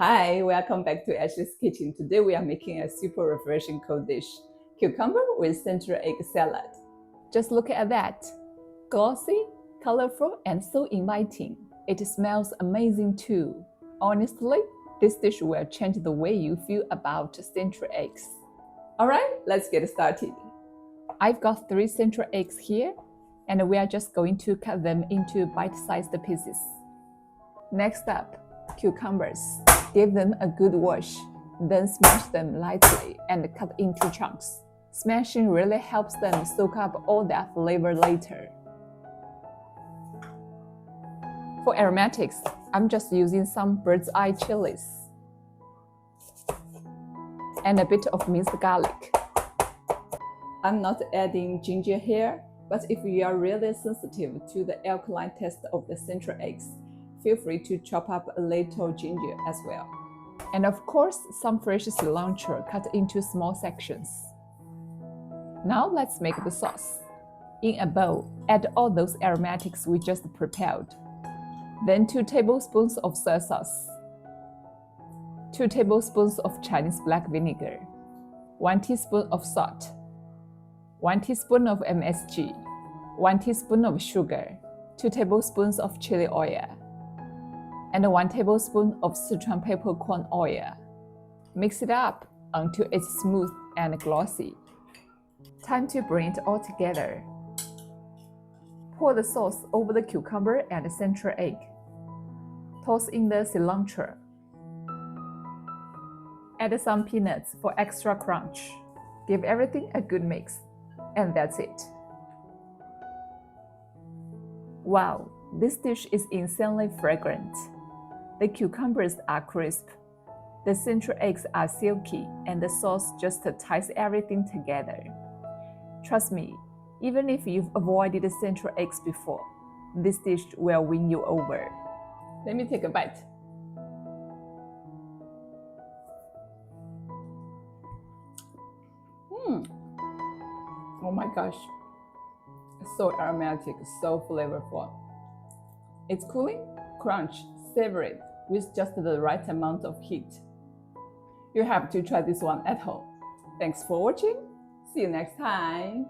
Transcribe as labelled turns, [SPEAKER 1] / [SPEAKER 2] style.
[SPEAKER 1] Hi, welcome back to Ashley's Kitchen. Today we are making a super refreshing cold dish, cucumber with central egg salad. Just look at that. Glossy, colorful, and so inviting. It smells amazing too. Honestly, this dish will change the way you feel about central eggs. Alright, let's get started. I've got 3 central eggs here, and we are just going to cut them into bite-sized pieces. Next up, cucumbers. Give them a good wash, then smash them lightly and cut into chunks. Smashing really helps them soak up all that flavor later. For aromatics, I'm just using some bird's eye chilies and a bit of minced garlic. I'm not adding ginger here, but if you are really sensitive to the alkaline taste of the central eggs, feel free to chop up a little ginger as well. And of course, some fresh cilantro cut into small sections. Now let's make the sauce. In a bowl, add all those aromatics we just prepared. Then 2 tablespoons of soy sauce, 2 tablespoons of Chinese black vinegar, 1 teaspoon of salt, 1 teaspoon of MSG, 1 teaspoon of sugar, 2 tablespoons of chili oil, and 1 tablespoon of Sichuan peppercorn oil. Mix it up until it's smooth and glossy. Time to bring it all together. Pour the sauce over the cucumber and the central egg. Toss in the cilantro. Add some peanuts for extra crunch. Give everything a good mix. And that's it. Wow, this dish is insanely fragrant. The cucumbers are crisp, the central eggs are silky, and the sauce just ties everything together. Trust me, even if you've avoided the central eggs before, this dish will win you over. Let me take a bite. Oh my gosh, so aromatic, so flavorful. It's cooling, crunch, savory, with just the right amount of heat. You have to try this one at home. Thanks for watching. See you next time.